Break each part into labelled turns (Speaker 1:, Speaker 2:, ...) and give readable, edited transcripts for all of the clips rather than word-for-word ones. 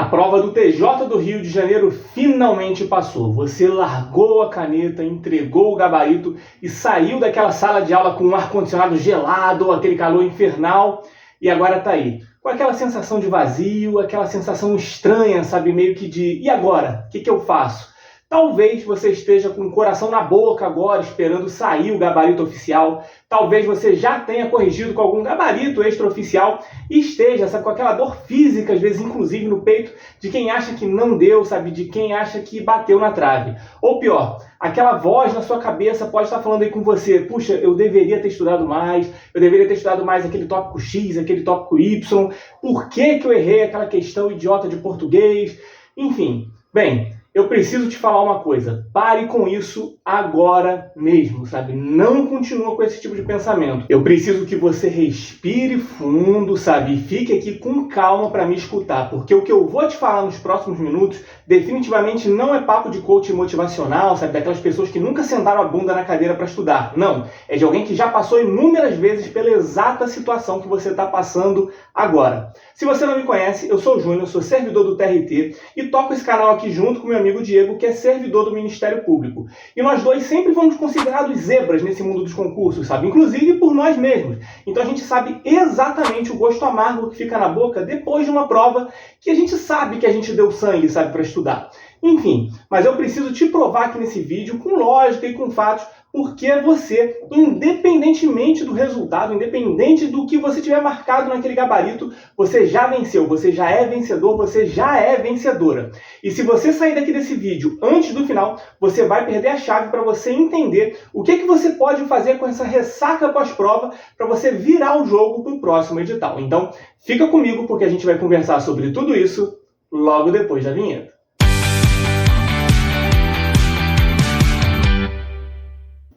Speaker 1: prova do TJ do Rio de Janeiro finalmente passou. Você largou a caneta, entregou o gabarito e saiu daquela sala de aula com um ar-condicionado gelado ou aquele calor infernal e agora tá aí. Com aquela sensação de vazio, aquela sensação estranha, sabe, meio que de e agora? O que eu faço? Talvez você esteja com o coração na boca agora, esperando sair o gabarito oficial. Talvez você já tenha corrigido com algum gabarito extraoficial e esteja, sabe, com aquela dor física, às vezes inclusive no peito, de quem acha que não deu, sabe, de quem acha que bateu na trave. Ou pior, aquela voz na sua cabeça pode estar falando aí com você, puxa, eu deveria ter estudado mais, eu deveria ter estudado mais aquele tópico X, aquele tópico Y, por que eu errei aquela questão idiota de português? Enfim, bem, eu preciso te falar uma coisa, pare com isso agora mesmo, sabe? Não continua com esse tipo de pensamento. Eu preciso que você respire fundo, sabe? E fique aqui com calma para me escutar, porque o que eu vou te falar nos próximos minutos definitivamente não é papo de coach motivacional, sabe? Daquelas pessoas que nunca sentaram a bunda na cadeira para estudar. Não, é de alguém que já passou inúmeras vezes pela exata situação que você está passando agora. Se você não me conhece, eu sou o Júnior, sou servidor do TRT e toco esse canal aqui junto com meu amigo Diego, que é servidor do Ministério Público. E nós dois sempre fomos considerados zebras nesse mundo dos concursos, sabe? Inclusive por nós mesmos. Então a gente sabe exatamente o gosto amargo que fica na boca depois de uma prova que a gente sabe que a gente deu sangue, sabe, para estudar. Enfim, mas eu preciso te provar aqui nesse vídeo, com lógica e com fatos, porque você, independentemente do resultado, independente do que você tiver marcado naquele gabarito, você já venceu, você já é vencedor, você já é vencedora. E se você sair daqui desse vídeo antes do final, você vai perder a chave para você entender o que você pode fazer com essa ressaca pós-prova para você virar o jogo para o próximo edital. Então, fica comigo porque a gente vai conversar sobre tudo isso logo depois da vinheta.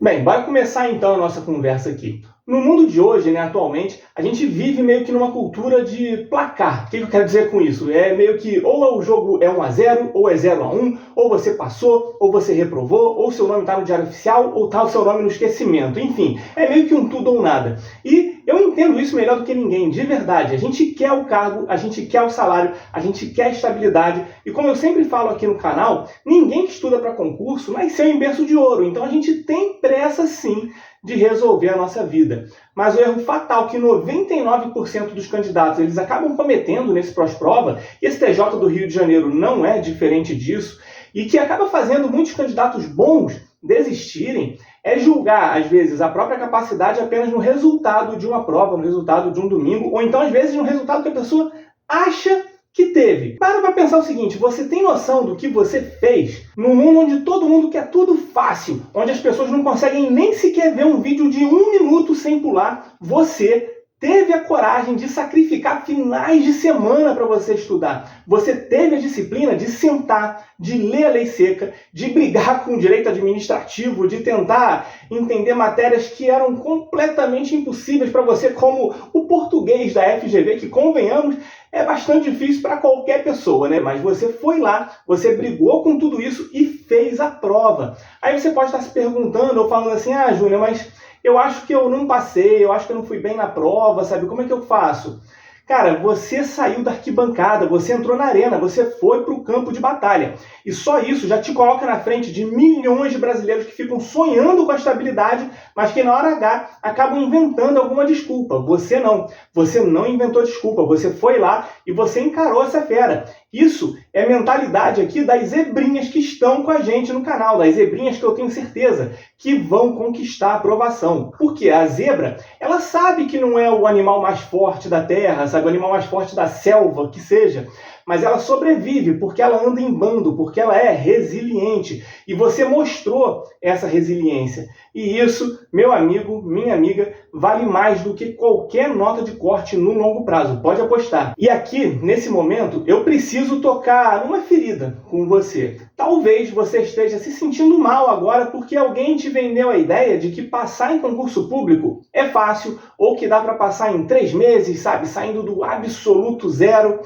Speaker 1: Bem, bora começar então a nossa conversa aqui. No mundo de hoje, né, atualmente, a gente vive meio que numa cultura de placar. O que eu quero dizer com isso? É meio que ou o jogo é 1-0, ou é 0-1, ou você passou, ou você reprovou, ou seu nome está no diário oficial, ou está o seu nome no esquecimento. Enfim, é meio que um tudo ou nada. E eu entendo isso melhor do que ninguém, de verdade. A gente quer o cargo, a gente quer o salário, a gente quer a estabilidade. E como eu sempre falo aqui no canal, ninguém que estuda para concurso nasceu em berço de ouro. Então a gente tem pressa sim de resolver a nossa vida. Mas o erro fatal que 99% dos candidatos eles acabam cometendo nesse pós-prova, e esse TJ do Rio de Janeiro não é diferente disso, e que acaba fazendo muitos candidatos bons desistirem, é julgar, às vezes, a própria capacidade apenas no resultado de uma prova, no resultado de um domingo, ou então, às vezes, no resultado que a pessoa acha que teve. Para pensar o seguinte, você tem noção do que você fez num mundo onde todo mundo quer tudo fácil, onde as pessoas não conseguem nem sequer ver um vídeo de 1 minuto sem pular, você teve a coragem de sacrificar finais de semana para você estudar. Você teve a disciplina de sentar, de ler a lei seca, de brigar com o direito administrativo, de tentar entender matérias que eram completamente impossíveis para você, como o português da FGV, que, convenhamos, é bastante difícil para qualquer pessoa, né? Mas você foi lá, você brigou com tudo isso e fez a prova. Aí você pode estar se perguntando ou falando assim, ah, Júnior, mas eu acho que eu não passei, eu acho que eu não fui bem na prova, sabe? Como é que eu faço? Cara, você saiu da arquibancada, você entrou na arena, você foi para o campo de batalha. E só isso já te coloca na frente de milhões de brasileiros que ficam sonhando com a estabilidade, mas que na hora H acabam inventando alguma desculpa. Você não inventou desculpa, você foi lá e você encarou essa fera. Isso é a mentalidade aqui das zebrinhas que estão com a gente no canal, das zebrinhas que eu tenho certeza que vão conquistar a aprovação. Porque a zebra, ela sabe que não é o animal mais forte da terra, sabe, o animal mais forte da selva, que seja, mas ela sobrevive porque ela anda em bando, porque ela é resiliente. E você mostrou essa resiliência. E isso, meu amigo, minha amiga, vale mais do que qualquer nota de corte no longo prazo. Pode apostar. E aqui, nesse momento, eu preciso tocar numa ferida com você. Talvez você esteja se sentindo mal agora porque alguém te vendeu a ideia de que passar em concurso público é fácil, ou que dá para passar em 3 meses, sabe, saindo do absoluto zero.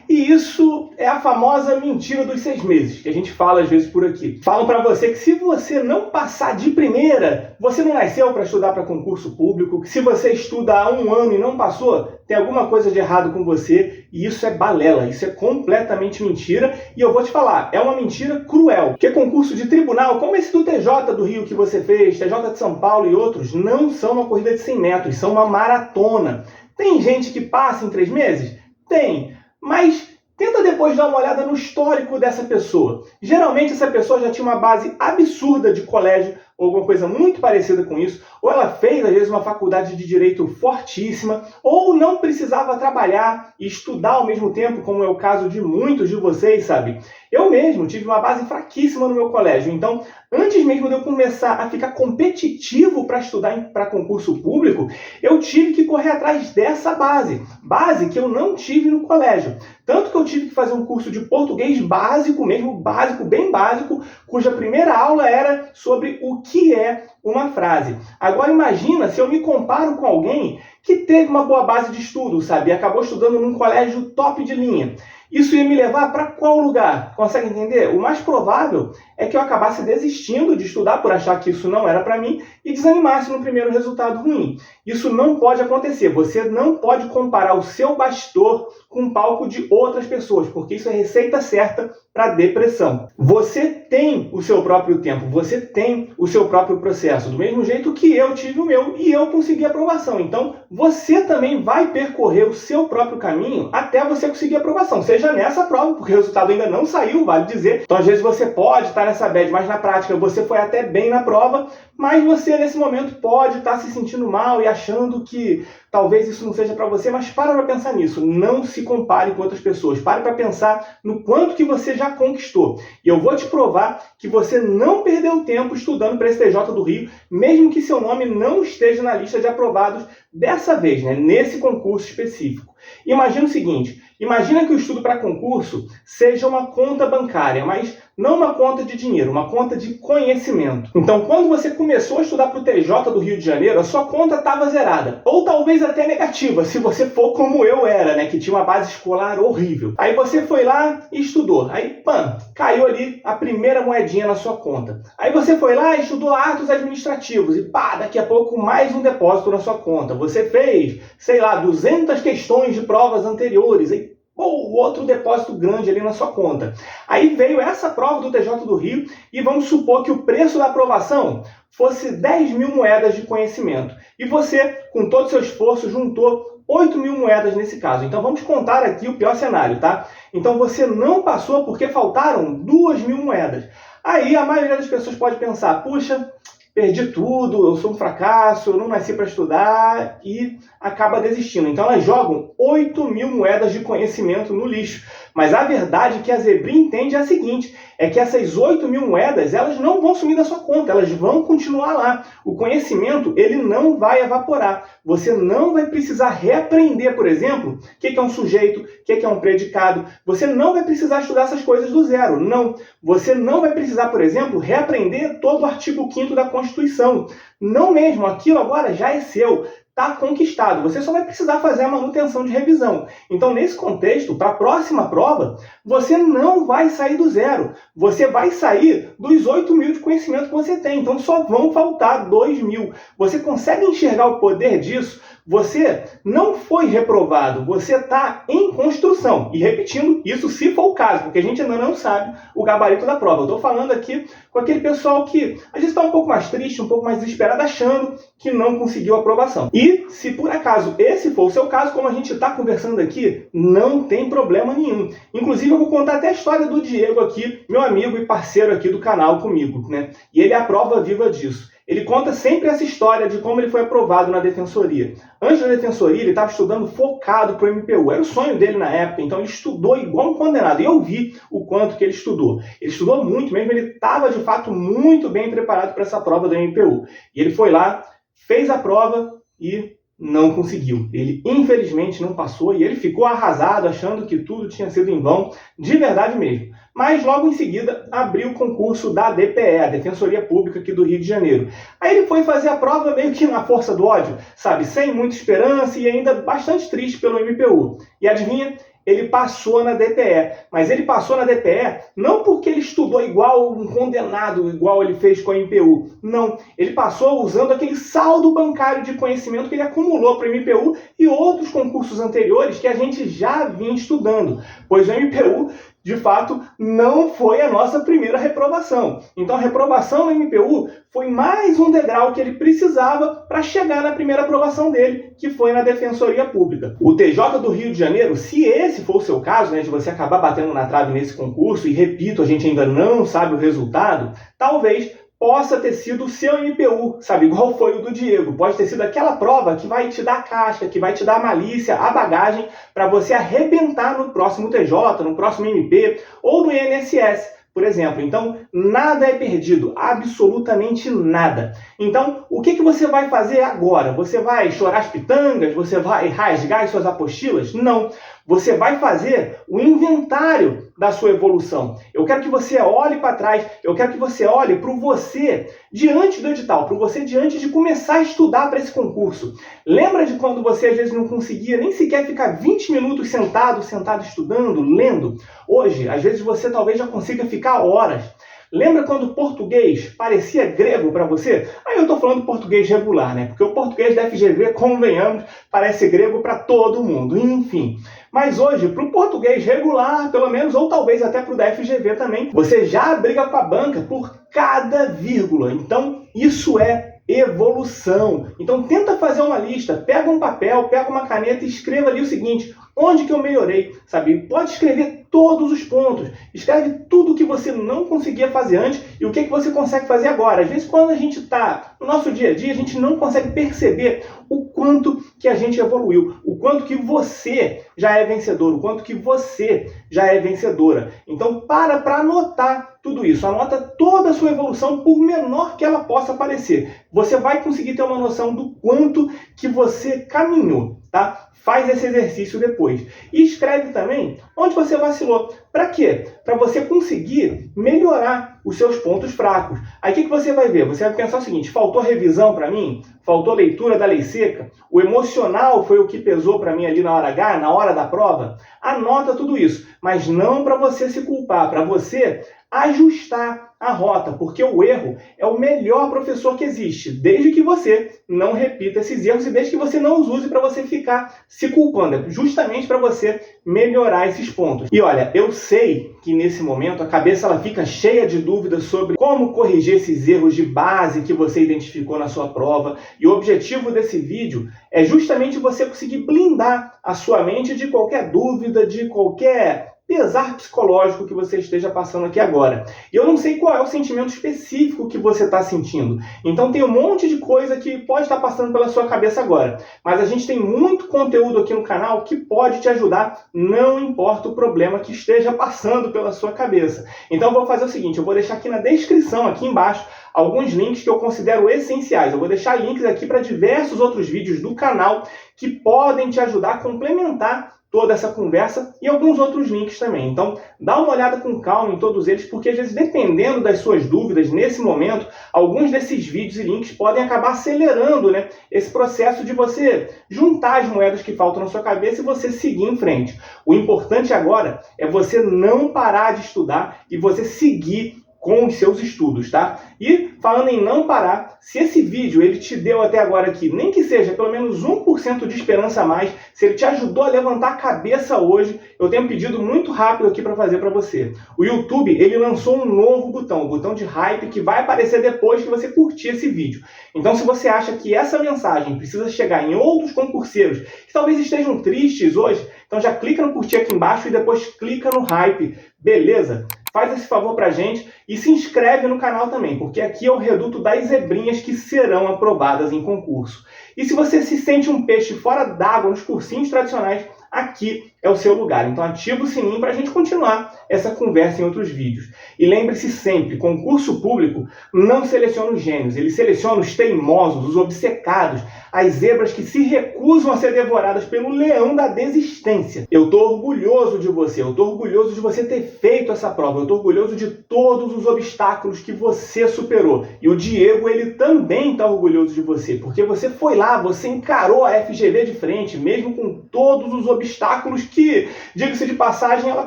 Speaker 1: E isso é a famosa mentira dos 6 meses, que a gente fala às vezes por aqui. Falam para você que se você não passar de primeira, você não nasceu para estudar para concurso público, que se você estuda há 1 ano e não passou, tem alguma coisa de errado com você, e isso é balela, isso é completamente mentira, e eu vou te falar, é uma mentira cruel, porque concurso de tribunal, como esse do TJ do Rio que você fez, TJ de São Paulo e outros, não são uma corrida de 100 metros, são uma maratona. Tem gente que passa em 3 meses? Tem, mas tenta depois dar uma olhada no histórico dessa pessoa. Geralmente essa pessoa já tinha uma base absurda de colégio, ou alguma coisa muito parecida com isso, ou ela fez, às vezes, uma faculdade de direito fortíssima, ou não precisava trabalhar e estudar ao mesmo tempo, como é o caso de muitos de vocês, sabe? Eu mesmo tive uma base fraquíssima no meu colégio, então, antes mesmo de eu começar a ficar competitivo para estudar para concurso público, eu tive que correr atrás dessa base que eu não tive no colégio. Tanto que eu tive que fazer um curso de português básico, mesmo básico, bem básico, cuja primeira aula era sobre o que é uma frase. Agora imagina se eu me comparo com alguém que teve uma boa base de estudo, sabe? E acabou estudando num colégio top de linha. Isso ia me levar para qual lugar? Consegue entender? O mais provável é que eu acabasse desistindo de estudar por achar que isso não era para mim e desanimasse no primeiro resultado ruim. Isso não pode acontecer. Você não pode comparar o seu bastidor com o palco de outras pessoas, porque isso é receita certa para depressão. Você tem o seu próprio tempo, você tem o seu próprio processo, do mesmo jeito que eu tive o meu e eu consegui a aprovação. Então, você também vai percorrer o seu próprio caminho até você conseguir a aprovação, seja nessa prova, porque o resultado ainda não saiu, vale dizer. Então, às vezes você pode estar nessa bad, mas na prática você foi até bem na prova, mas você nesse momento pode estar se sentindo mal e achando que talvez isso não seja para você, mas para pensar nisso. Não se compare com outras pessoas. Pare para pensar no quanto que você já conquistou. E eu vou te provar que você não perdeu tempo estudando para esse TJ do Rio, mesmo que seu nome não esteja na lista de aprovados dessa vez, né, nesse concurso específico. Imagina o seguinte, imagina que o estudo para concurso seja uma conta bancária, mas não uma conta de dinheiro, uma conta de conhecimento. Então, quando você começou a estudar para o TJ do Rio de Janeiro, a sua conta estava zerada. Ou talvez até negativa, se você for como eu era, né, que tinha uma base escolar horrível. Aí você foi lá e estudou. Aí, pam, caiu ali a primeira moedinha na sua conta. Aí você foi lá e estudou atos administrativos. E pá, daqui a pouco mais um depósito na sua conta. Você fez, sei lá, 200 questões de provas anteriores. Aí, ou outro depósito grande ali na sua conta. Aí veio essa prova do TJ do Rio e vamos supor que o preço da aprovação fosse 10 mil moedas de conhecimento. E você, com todo o seu esforço, juntou 8 mil moedas nesse caso. Então vamos contar aqui o pior cenário, tá? Então você não passou porque faltaram 2 mil moedas. Aí a maioria das pessoas pode pensar, puxa, perdi tudo, eu sou um fracasso, eu não nasci para estudar, e acaba desistindo. Então elas jogam 8 mil moedas de conhecimento no lixo. Mas a verdade que a Zebrinha entende é a seguinte, é que essas 8 mil moedas, elas não vão sumir da sua conta, elas vão continuar lá. O conhecimento, ele não vai evaporar. Você não vai precisar reaprender, por exemplo, o que é um sujeito, o que é um predicado. Você não vai precisar estudar essas coisas do zero, não. Você não vai precisar, por exemplo, reaprender todo o artigo 5º da Constituição. Não mesmo, aquilo agora já é seu. Está conquistado. Você só vai precisar fazer a manutenção de revisão. Então, nesse contexto, para a próxima prova, você não vai sair do zero. Você vai sair dos 8 mil de conhecimento que você tem. Então, só vão faltar 2 mil. Você consegue enxergar o poder disso? Você não foi reprovado, você está em construção. E repetindo, isso se for o caso, porque a gente ainda não sabe o gabarito da prova. Eu estou falando aqui com aquele pessoal que às vezes está um pouco mais triste, um pouco mais desesperado, achando que não conseguiu aprovação. E se por acaso esse for o seu caso, como a gente está conversando aqui, não tem problema nenhum. Inclusive eu vou contar até a história do Diego aqui, meu amigo e parceiro aqui do canal comigo, né? E ele é a prova viva disso. Ele conta sempre essa história de como ele foi aprovado na defensoria. Antes da defensoria, ele estava estudando focado para o MPU. Era o sonho dele na época, então ele estudou igual um condenado. E eu vi o quanto que ele estudou. Ele estudou muito mesmo, ele estava de fato muito bem preparado para essa prova do MPU. E ele foi lá, fez a prova e não conseguiu. Ele infelizmente não passou e ele ficou arrasado, achando que tudo tinha sido em vão, de verdade mesmo. Mas logo em seguida abriu o concurso da DPE, a Defensoria Pública aqui do Rio de Janeiro. Aí ele foi fazer a prova meio que na força do ódio, sabe? Sem muita esperança e ainda bastante triste pelo MPU. E adivinha? ele passou na DPE. Mas ele passou na DPE não porque ele estudou igual um condenado, igual ele fez com a MPU. Não, ele passou usando aquele saldo bancário de conhecimento que ele acumulou para o MPU e outros concursos anteriores que a gente já vinha estudando. Pois o MPU, de fato, não foi a nossa primeira reprovação. Então a reprovação no MPU foi mais um degrau que ele precisava para chegar na primeira aprovação dele, que foi na Defensoria Pública. O TJ do Rio de Janeiro, se esse for o seu caso, né, de você acabar batendo na trave nesse concurso, e repito, a gente ainda não sabe o resultado, talvez possa ter sido o seu MPU, sabe? Igual foi o do Diego. Pode ter sido aquela prova que vai te dar a casca, que vai te dar a malícia, a bagagem, para você arrebentar no próximo TJ, no próximo MP ou no INSS, por exemplo. Então, nada é perdido, absolutamente nada. Então, o que você vai fazer agora? Você vai chorar as pitangas? Você vai rasgar as suas apostilas? Não. Você vai fazer o inventário da sua evolução. Eu quero que você olhe para trás, eu quero que você olhe para o você diante do edital, para o você diante de começar a estudar para esse concurso. Lembra de quando você às vezes não conseguia nem sequer ficar 20 minutos sentado estudando, lendo? Hoje, às vezes você talvez já consiga ficar horas. Lembra quando o português parecia grego para você? Aí eu estou falando português regular, né? Porque o português da FGV, convenhamos, parece grego para todo mundo. Enfim. Mas hoje, para o português regular, pelo menos, ou talvez até para o da FGV também, você já briga com a banca por cada vírgula. Então, isso é evolução. Então, tenta fazer uma lista, pega um papel, pega uma caneta e escreva ali o seguinte: onde que eu melhorei, sabe? Pode escrever todos os pontos, escreve tudo o que você não conseguia fazer antes e o que você consegue fazer agora. Às vezes, quando a gente está no nosso dia a dia, a gente não consegue perceber o quanto que a gente evoluiu, o quanto que você já é vencedor, o quanto que você já é vencedora. Então, para anotar tudo isso, anota toda a sua evolução, por menor que ela possa parecer. Você vai conseguir ter uma noção do quanto que você caminhou, tá? Faz esse exercício depois. E escreve também onde você vacilou. Para quê? Para você conseguir melhorar os seus pontos fracos. Aí o que você vai ver? Você vai pensar o seguinte: faltou revisão para mim? Faltou leitura da lei seca? O emocional foi o que pesou para mim ali na hora H, na hora da prova? Anota tudo isso, mas não para você se culpar, para você ajustar a rota, porque o erro é o melhor professor que existe, desde que você não repita esses erros e desde que você não os use para você ficar se culpando, é justamente para você melhorar esses pontos. E olha, eu sei que nesse momento a cabeça ela fica cheia de dúvidas sobre como corrigir esses erros de base que você identificou na sua prova, e o objetivo desse vídeo é justamente você conseguir blindar a sua mente de qualquer dúvida, de qualquer pesar psicológico que você esteja passando aqui agora. E eu não sei qual é o sentimento específico que você está sentindo. Então tem um monte de coisa que pode estar passando pela sua cabeça agora. Mas a gente tem muito conteúdo aqui no canal que pode te ajudar, não importa o problema que esteja passando pela sua cabeça. Então eu vou fazer o seguinte, eu vou deixar aqui na descrição, aqui embaixo, alguns links que eu considero essenciais. Eu vou deixar links aqui para diversos outros vídeos do canal que podem te ajudar a complementar toda essa conversa e alguns outros links também. Então, dá uma olhada com calma em todos eles, porque às vezes, dependendo das suas dúvidas, nesse momento, alguns desses vídeos e links podem acabar acelerando, né, esse processo de você juntar as moedas que faltam na sua cabeça e você seguir em frente. O importante agora é você não parar de estudar e você seguir com os seus estudos, tá? E falando em não parar, se esse vídeo ele te deu até agora aqui, nem que seja pelo menos 1% de esperança a mais, se ele te ajudou a levantar a cabeça hoje, eu tenho um pedido muito rápido aqui para fazer para você. O YouTube, ele lançou um novo botão, o botão de hype, que vai aparecer depois que você curtir esse vídeo. Então, se você acha que essa mensagem precisa chegar em outros concurseiros que talvez estejam tristes hoje, então já clica no curtir aqui embaixo e depois clica no hype, beleza? Faz esse favor pra gente e se inscreve no canal também, porque aqui é o reduto das zebrinhas que serão aprovadas em concurso. E se você se sente um peixe fora d'água nos cursinhos tradicionais, aqui é o seu lugar. Então ativa o sininho para a gente continuar essa conversa em outros vídeos. E lembre-se sempre, concurso público não seleciona os gênios, ele seleciona os teimosos, os obcecados, as zebras que se recusam a ser devoradas pelo leão da desistência. Eu estou orgulhoso de você, eu estou orgulhoso de você ter feito essa prova, eu estou orgulhoso de todos os obstáculos que você superou. E o Diego, ele também está orgulhoso de você, porque você foi lá, você encarou a FGV de frente, mesmo com todos os obstáculos que, diga-se de passagem, ela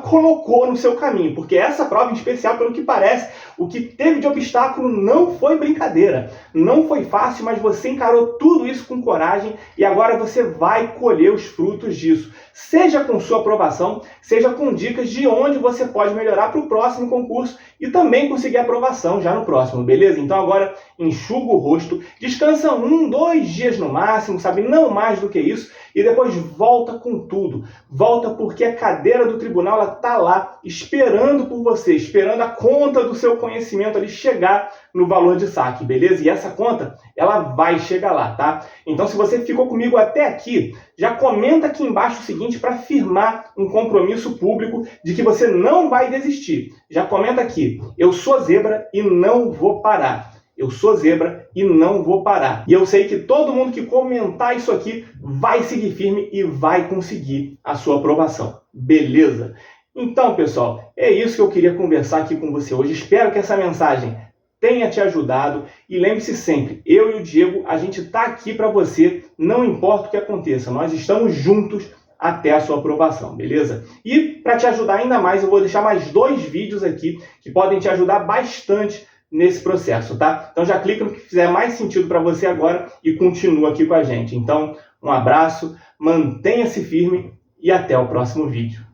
Speaker 1: colocou no seu caminho, porque essa prova em especial, pelo que parece, o que teve de obstáculo não foi brincadeira, não foi fácil, mas você encarou tudo isso com coragem e agora você vai colher os frutos disso, seja com sua aprovação, seja com dicas de onde você pode melhorar para o próximo concurso e também conseguir aprovação já no próximo, beleza? Então agora enxuga o rosto, descansa 1, 2 dias no máximo, sabe? Não mais do que isso, e depois volta com tudo. Volta porque a cadeira do tribunal ela tá lá esperando por você, esperando a conta do seu conhecimento ali chegar no valor de saque, beleza? E essa conta, ela vai chegar lá, tá? Então se você ficou comigo até aqui, já comenta aqui embaixo o seguinte para firmar um compromisso público de que você não vai desistir. Já comenta aqui, eu sou zebra e não vou parar. Eu sou zebra e não vou parar. E eu sei que todo mundo que comentar isso aqui vai seguir firme e vai conseguir a sua aprovação. Beleza? Então, pessoal, é isso que eu queria conversar aqui com você hoje. Espero que essa mensagem tenha te ajudado. E lembre-se sempre, eu e o Diego, a gente está aqui para você, não importa o que aconteça. Nós estamos juntos até a sua aprovação, beleza? E para te ajudar ainda mais, eu vou deixar mais 2 vídeos aqui que podem te ajudar bastante nesse processo, tá? Então já clica no que fizer mais sentido para você agora e continua aqui com a gente. Então, um abraço, mantenha-se firme e até o próximo vídeo.